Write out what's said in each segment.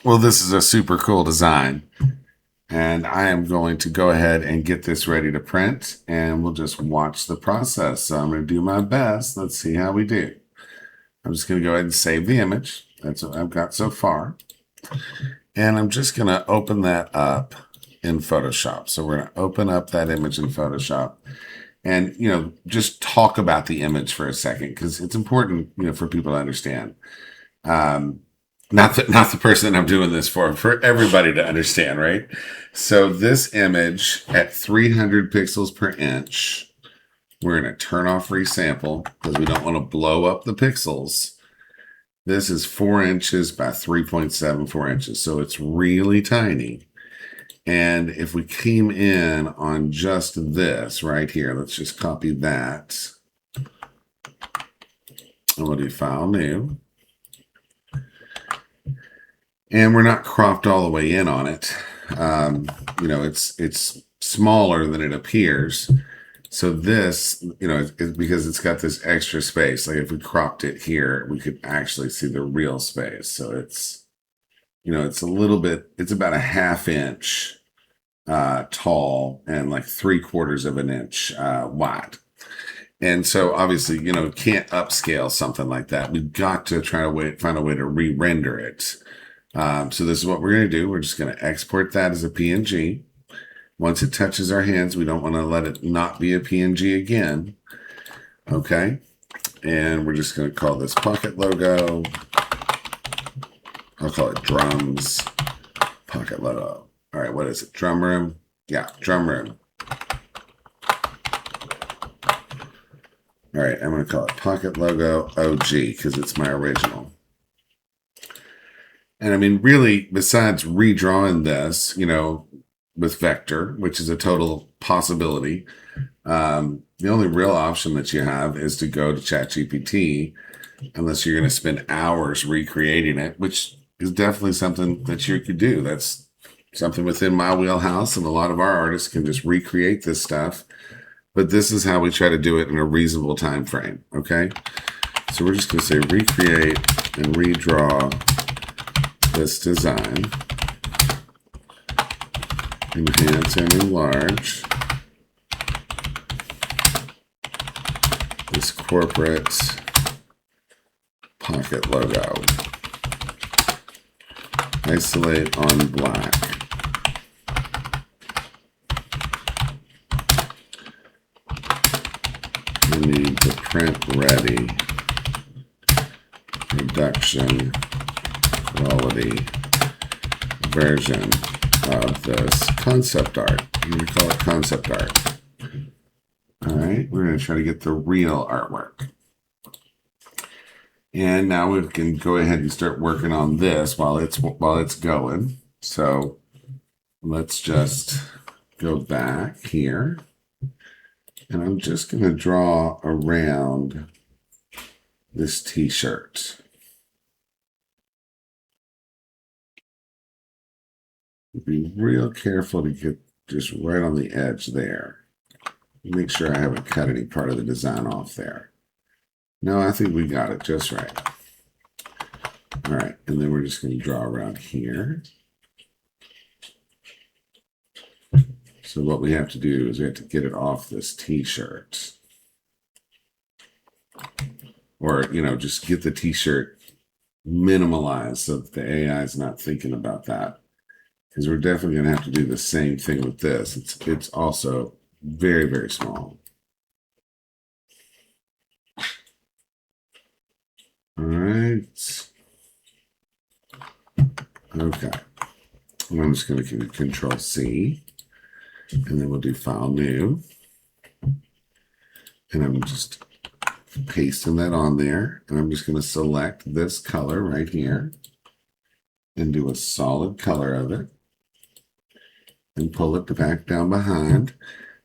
Well, this is a super cool design, and I am going to go ahead and get this ready to print, and we'll just watch the process. So I'm going to do my best. Let's see how we do. I'm just going to go ahead and save the image. That's what I've got so far. And I'm just going to open that up in Photoshop. So we're going to open up that image in Photoshop and, just talk about the image for a second because it's important, for people to understand. Not the person I'm doing this for everybody to understand, right? So this image at 300 pixels per inch, we're going to turn off resample because we don't want to blow up the pixels. This is 4 inches by 3.74 inches, so it's really tiny. And if we came in on just this right here, let's just copy that. And we'll do File, New. And we're not cropped all the way in on it. It's smaller than it appears. So this, because it's got this extra space. Like if we cropped it here, we could actually see the real space. So it's a little bit, it's about a 1/2 inch tall and like 3/4 of an inch wide. And so obviously, can't upscale something like that. We've got to try to find a way to re-render it. So this is what we're going to do. We're just going to export that as a PNG. Once it touches our hands, we don't want to let it not be a PNG again. Okay. And we're just going to call this pocket logo. I'll call it drums pocket logo. All right. What is it? Drum room. Yeah. Drum room. All right. I'm going to call it pocket logo OG because it's my original. And I mean, really, besides redrawing this, with vector, which is a total possibility, the only real option that you have is to go to ChatGPT, unless you're going to spend hours recreating it, which is definitely something that you could do. That's something within my wheelhouse, and a lot of our artists can just recreate this stuff. But this is how we try to do it in a reasonable time frame, okay? So we're just going to say recreate and redraw this design, enhance and enlarge this corporate pocket logo, isolate on black, we need the print ready production quality version of this concept art. I'm going to call it concept art. All right, we're going to try to get the real artwork. And now we can go ahead and start working on this while it's going. So let's just go back here. And I'm just going to draw around this t-shirt. Be real careful to get just right on the edge there. Make sure I haven't cut any part of the design off there. No, I think we got it just right. All right, and then we're just going to draw around here. So what we have to do is we have to get it off this t-shirt. Or, just get the t-shirt minimalized so that the AI is not thinking about that. Because we're definitely going to have to do the same thing with this. It's also very, very small. All right. Okay. And I'm just going to do Control C. And then we'll do File, New. And I'm just pasting that on there. And I'm just going to select this color right here. And do a solid color of it. And pull it back down behind.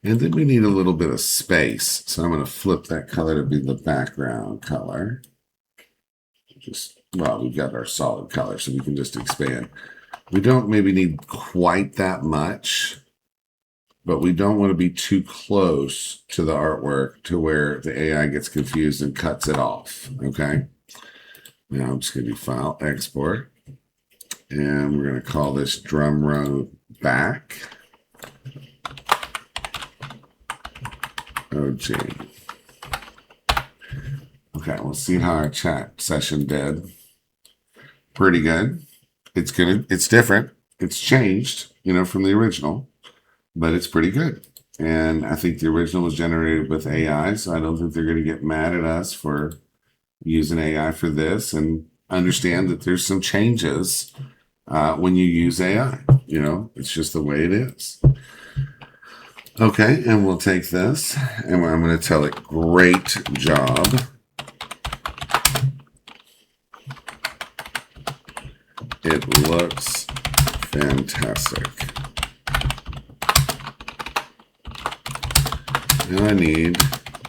And then we need a little bit of space. So I'm going to flip that color to be the background color. We've got our solid color, so we can just expand. We don't maybe need quite that much, but we don't want to be too close to the artwork to where the AI gets confused and cuts it off, okay? Now I'm just going to do File, Export. And we're going to call this drum row back. OG. Okay, we'll see how our chat session did. Pretty good. It's good. It's different. It's changed, from the original, but it's pretty good. And I think the original was generated with AI, so I don't think they're going to get mad at us for using AI for this, and understand that there's some changes when you use AI. It's just the way it is. Okay, and we'll take this, and I'm going to tell it, great job. It looks fantastic. Now I need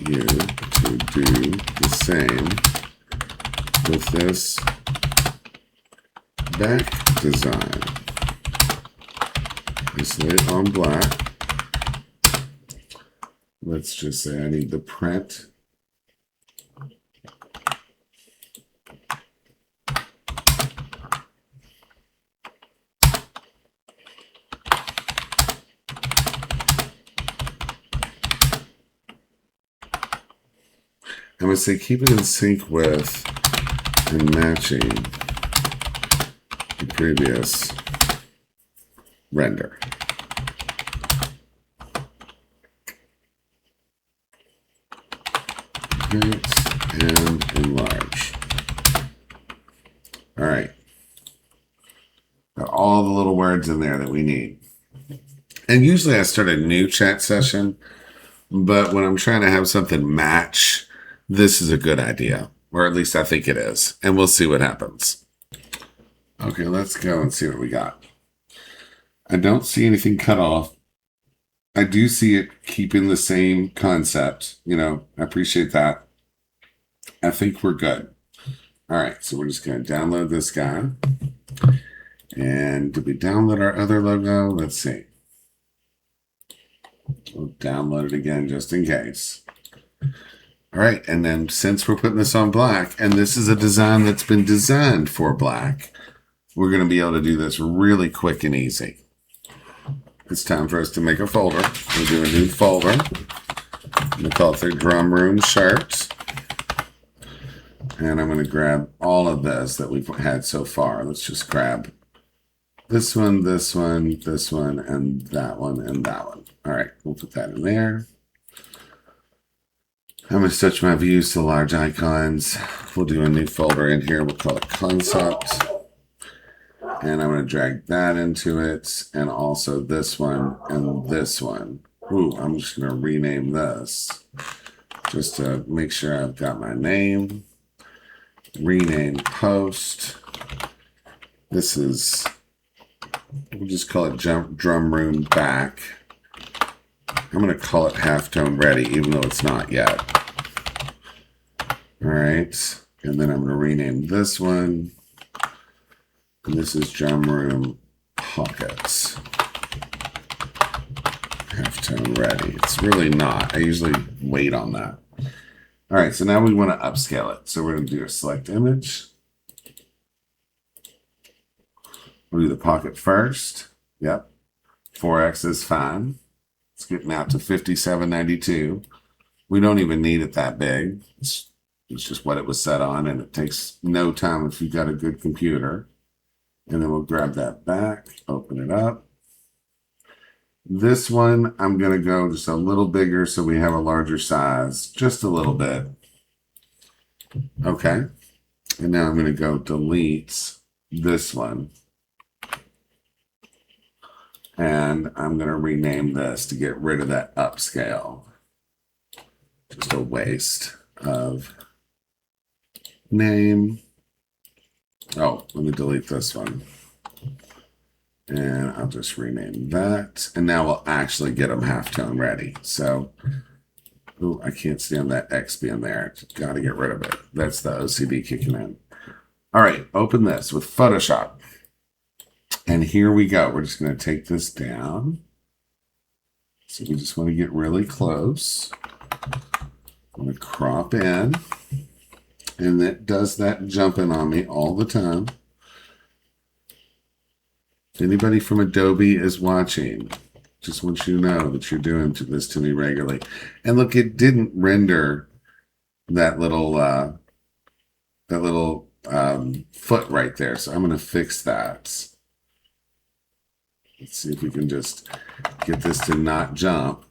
you to do the same with this back design. Just lay it on black. Let's just say I need the print. I'm going to say keep it in sync with and matching the previous render. And enlarge. All right. Got all the little words in there that we need. And usually I start a new chat session, but when I'm trying to have something match, this is a good idea, or at least I think it is, and we'll see what happens. Okay, let's go and see what we got. I don't see anything cut off. I do see it keeping the same concept. I appreciate that. I think we're good. All right, so we're just going to download this guy. And did we download our other logo? Let's see. We'll download it again just in case. All right, and then since we're putting this on black, and this is a design that's been designed for black, we're going to be able to do this really quick and easy. It's time for us to make a folder. We'll do a new folder. I'm going to call it the Drum Room Shirt. And I'm going to grab all of this that we've had so far. Let's just grab this one, this one, this one, and that one, and that one. All right, we'll put that in there. I'm going to switch my views to large icons. We'll do a new folder in here. We'll call it Concept. And I'm going to drag that into it. And also this one and this one. Ooh, I'm just going to rename this just to make sure I've got my name. Rename post. This is, we'll just call it Drum Room Back. I'm going to call it Halftone Ready, even though it's not yet. All right. And then I'm going to rename this one. And this is Drum Room Pockets. Halftone Ready. It's really not. I usually wait on that. All right. So now we want to upscale it. So we're going to do a select image. We'll do the pocket first. Yep. 4x is fine. It's getting out to 5792. We don't even need it that big. It's just what it was set on, and it takes no time if you've got a good computer. And then we'll grab that back, open it up. This one, I'm going to go just a little bigger so we have a larger size, just a little bit. Okay. And now I'm going to go delete this one. And I'm going to rename this to get rid of that upscale. Just a waste of name. Oh, let me delete this one. And I'll just rename that. And now we'll actually get them halftone ready. So, ooh, I can't stand that X being there. Got to get rid of it. That's the OCD kicking in. All right, open this with Photoshop. And here we go. We're just going to take this down. So we just want to get really close. I'm going to crop in. And that does that jumping on me all the time. If anybody from Adobe is watching, just want you to know that you're doing this to me regularly. And look, it didn't render that little foot right there. So I'm going to fix that. Let's see if we can just get this to not jump.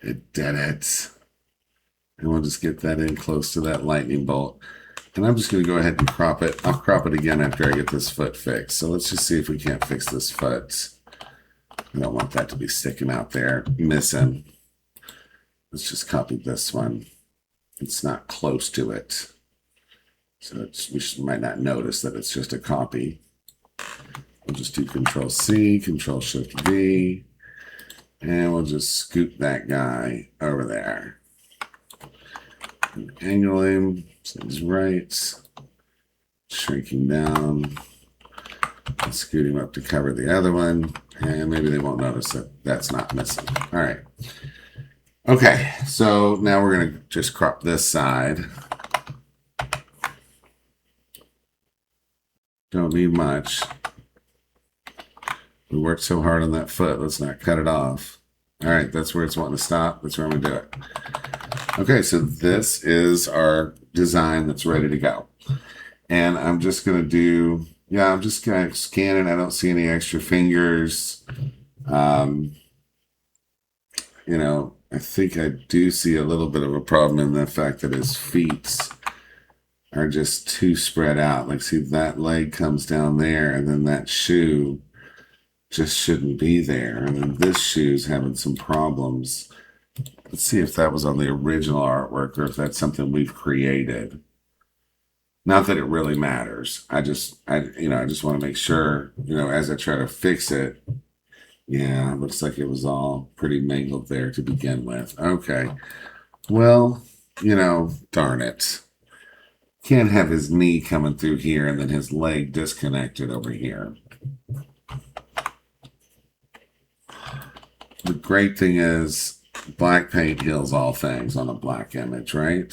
It did it. And we'll just get that in close to that lightning bolt. And I'm just going to go ahead and crop it. I'll crop it again after I get this foot fixed. So let's just see if we can't fix this foot. I don't want that to be sticking out there, missing. Let's just copy this one. It's not close to it. So we might not notice that it's just a copy. We'll just do Control C, Control Shift V, and we'll just scoop that guy over there. And angle him so he's right. Shrinking down. And scoot him up to cover the other one. And maybe they won't notice that that's not missing. All right. Okay, so now we're going to just crop this side. Don't need much. We worked so hard on that foot. Let's not cut it off. All right, that's where it's wanting to stop. That's where I'm going to do it. Okay, so this is our design that's ready to go. And I'm just going to do, I'm just going to scan it. I don't see any extra fingers. I think I do see a little bit of a problem in the fact that his feet are just too spread out. Like, see, that leg comes down there, and then that shoe just shouldn't be there. And then this shoe's having some problems. Let's see if that was on the original artwork or if that's something we've created. Not that it really matters. I just want to make sure, as I try to fix it. Yeah, looks like it was all pretty mangled there to begin with. Okay. Well, darn it. Can't have his knee coming through here and then his leg disconnected over here. The great thing is black paint heals all things on a black image, right?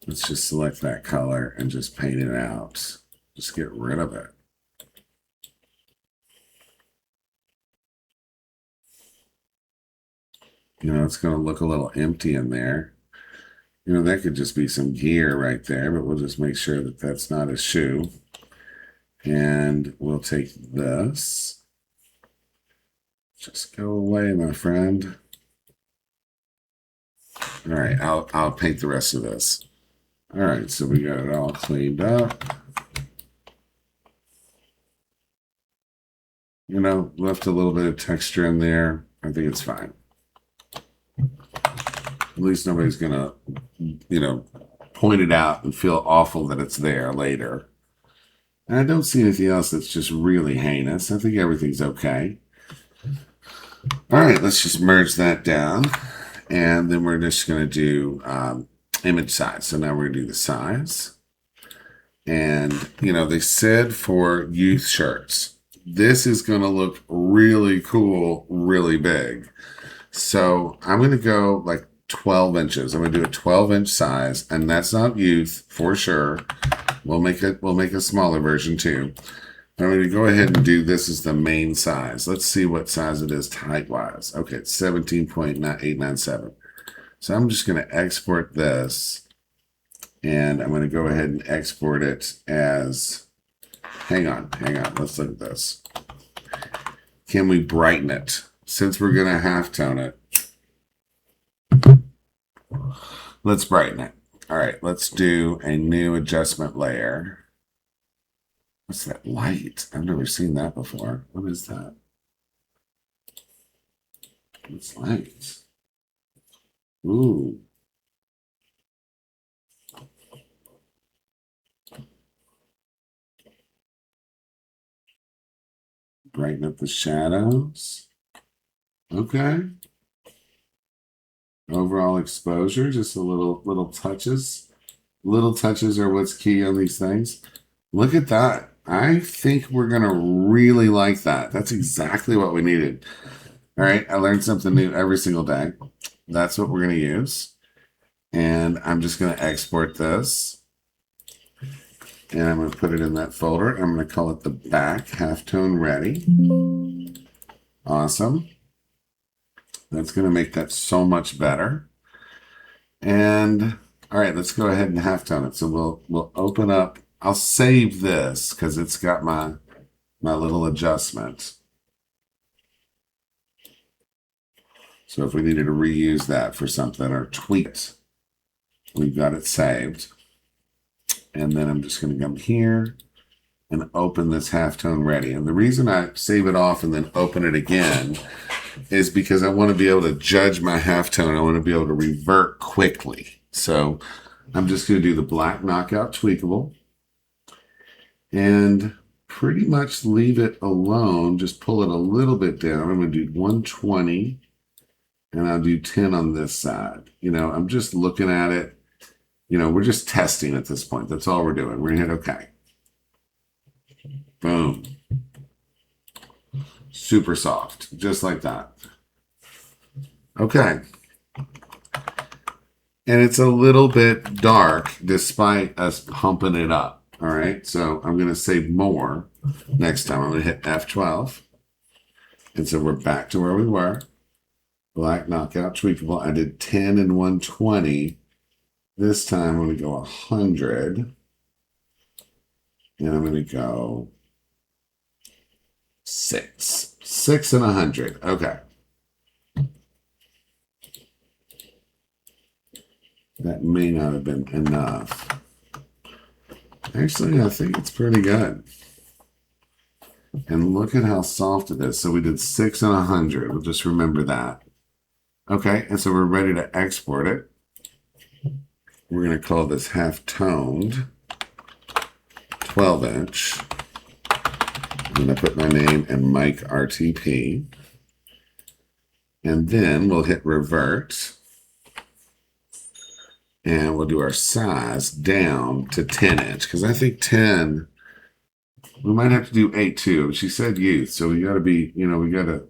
Let's just select that color and just paint it out. Just get rid of it. It's going to look a little empty in there. That could just be some gear right there, but we'll just make sure that that's not a shoe. And we'll take this. Just go away, my friend. All right, I'll paint the rest of this. All right, so we got it all cleaned up. Left a little bit of texture in there. I think it's fine. At least nobody's going to, point it out and feel awful that it's there later. And I don't see anything else that's just really heinous. I think everything's okay. All right, let's just merge that down. And then we're just going to do image size. So now we're going to do the size. And, they said for youth shirts, this is going to look really cool, really big. So I'm going to go like 12 inches. I'm going to do a 12-inch size, and that's not youth for sure. We'll make a smaller version too. I'm going to go ahead and do this as the main size. Let's see what size it is height-wise. Okay, it's 17.897. So I'm just going to export this, and I'm going to go ahead and export it as, hang on. Let's look at this. Can we brighten it? Since we're going to halftone it, let's brighten it. All right, let's do a new adjustment layer. What's that light? I've never seen that before. What is that? It's light. Ooh. Brighten up the shadows. Okay. Overall exposure, just a little touches. Little touches are what's key on these things. Look at that. I think we're going to really like that. That's exactly what we needed. All right, I learned something new every single day. That's what we're going to use. And I'm just going to export this. And I'm going to put it in that folder. I'm going to call it the back halftone ready. Awesome. That's going to make that so much better. And all right, let's go ahead and halftone it. So we'll open up. I'll save this because it's got my little adjustment. So if we needed to reuse that for something or tweak it, we've got it saved. And then I'm just going to come here and open this halftone ready. And the reason I save it off and then open it again is because I want to be able to judge my halftone. I want to be able to revert quickly. So I'm just going to do the black knockout tweakable and pretty much leave it alone. Just pull it a little bit down. I'm going to do 120 and I'll do 10 on this side. You know, I'm just looking at it. You know, we're just testing at this point. That's all we're doing. We're going to hit OK. Boom. Super soft, just like that. Okay. And it's a little bit dark despite us pumping it up. All right. So I'm going to save more next time. I'm going to hit F12. And so we're back to where we were. Black knockout tweakable. I did 10 and 120. This time I'm going to go 100. And I'm going to go 6. 6 and 100. Okay. That may not have been enough. Actually, I think it's pretty good. And look at how soft it is. So we did 6 and 100. We'll just remember that. Okay, and so we're ready to export it. We're going to call this half-toned 12-inch. I'm going to put my name and Mike RTP. And then we'll hit revert. And we'll do our size down to 10-inch. Because I think 10, we might have to do 8 too. She said youth. So we got to be, you know, we don't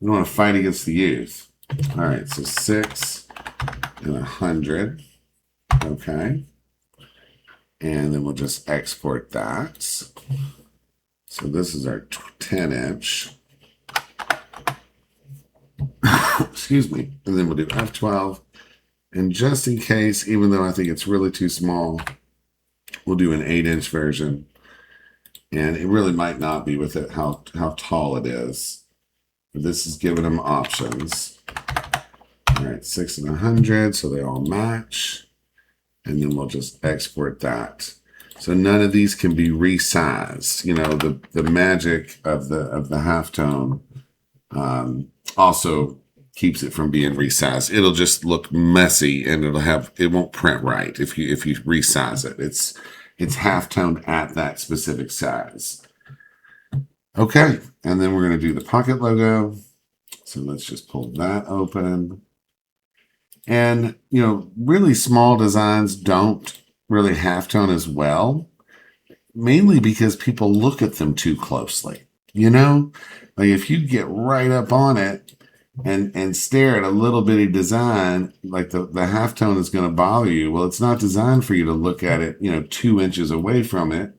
want to fight against the youth. All right, so 6 and 100. Okay. And then we'll just export that. So this is our 10-inch. Excuse me. And then we'll do F12. And just in case, even though I think it's really too small, we'll do an 8-inch version. And it really might not be with it how tall it is. But this is giving them options. All right, 6 and 100, so they all match. And then we'll just export that. So none of these can be resized. You know, the magic of the halftone also keeps it from being resized. It'll just look messy and it won't print right if you resize it. It's halftoned at that specific size. Okay, and then we're going to do the pocket logo. So let's just pull that open. And, you know, really small designs don't really halftone as well, mainly because people look at them too closely. You know, like if you get right up on it and stare at a little bitty design, like the halftone is going to bother you. Well, it's not designed for you to look at it, you know, 2 inches away from it.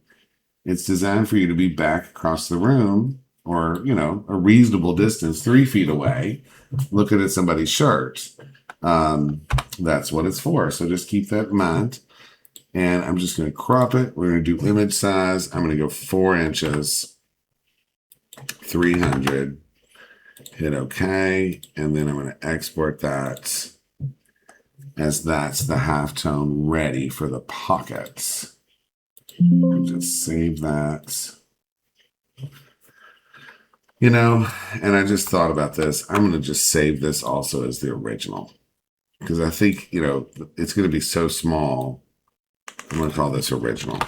It's designed for you to be back across the room or, you know, a reasonable distance, 3 feet away, looking at somebody's shirt. That's what it's for. So just keep that in mind. And I'm just going to crop it. We're going to do image size. I'm going to go 4 inches, 300, hit OK. And then I'm going to export that as that's the halftone ready for the pockets. And just save that. You know, and I just thought about this. I'm going to just save this also as the original. Because I think, you know, it's going to be so small. I'm going to call this original.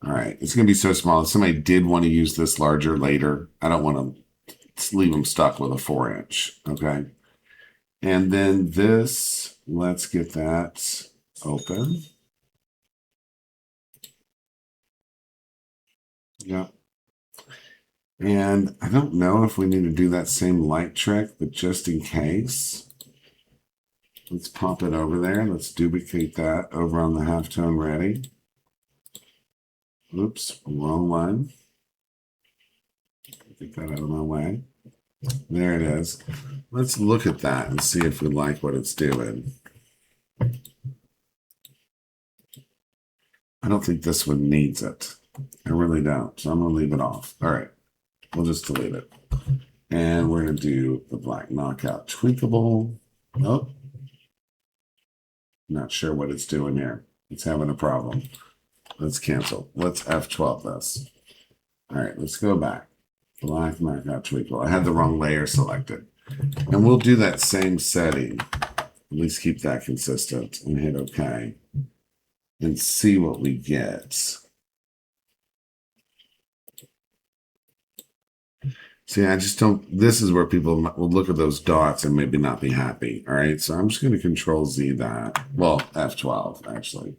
All right. It's going to be so small. If somebody did want to use this larger later, I don't want to leave them stuck with a 4-inch. Okay. And then this, let's get that open. Yep. And I don't know if we need to do that same light trick, but just in case, Let's pop it over there. Let's duplicate that over on the halftone ready. Oops, wrong one. Get that out of my way. There it is. Let's look at that and see if we like what it's doing. I don't think this one needs it. I really don't. So I'm going to leave it off. All right. We'll just delete it. And we're going to do the black knockout tweakable. Oh, not sure what it's doing here. It's having a problem. Let's cancel. Let's F12 this. All right, let's go back. Black knockout tweakable. I had the wrong layer selected. And we'll do that same setting. At least keep that consistent and hit OK. And see what we get. See, I just don't, this is where people will look at those dots and maybe not be happy. All right, so I'm just going to Control Z that. Well, F12, actually.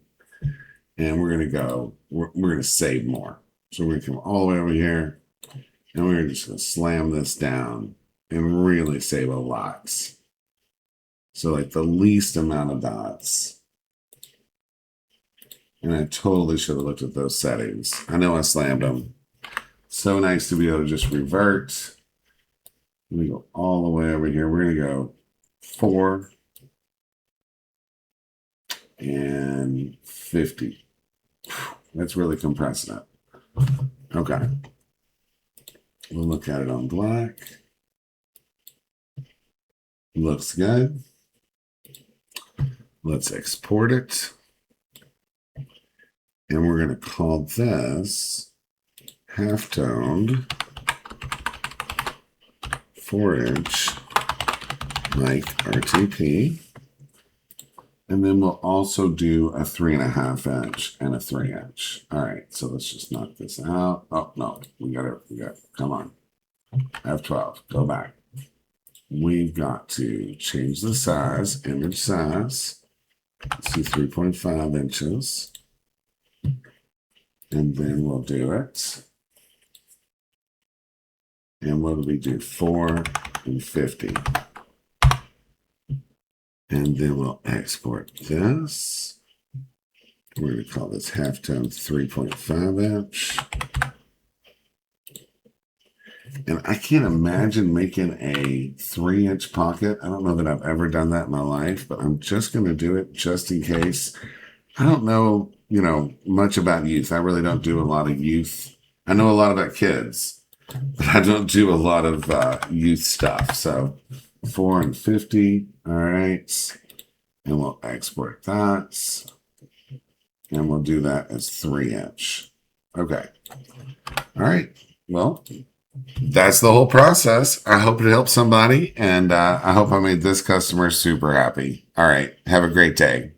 And we're going to go, we're going to save more. So we're going to come all the way over here. And we're just going to slam this down and really save a lot. So like the least amount of dots. And I totally should have looked at those settings. I know I slammed them. So nice to be able to just revert. Let me go all the way over here. We're going to go 4 and 50. That's really compressing it. Okay. We'll look at it on black. Looks good. Let's export it. And we're going to call this half-toned 4-inch mic RTP. And then we'll also do a 3.5 inch and a 3 inch. All right, so let's just knock this out. Oh, no, we got it. Come on. F12, go back. We've got to change the size, image size. Let's do 3.5 inches. And then we'll do it. And what do we do? 4 and 50. And then we'll export this. We're going to call this halftone 3.5 inch. And I can't imagine making a 3-inch pocket. I don't know that I've ever done that in my life, but I'm just going to do it just in case. I don't know, much about youth. I really don't do a lot of youth. I know a lot about kids, but I don't do a lot of youth stuff. So 4 and 50. All right. And we'll export that. And we'll do that as 3-inch. Okay. All right. Well, that's the whole process. I hope it helped somebody. And I hope I made this customer super happy. All right. Have a great day.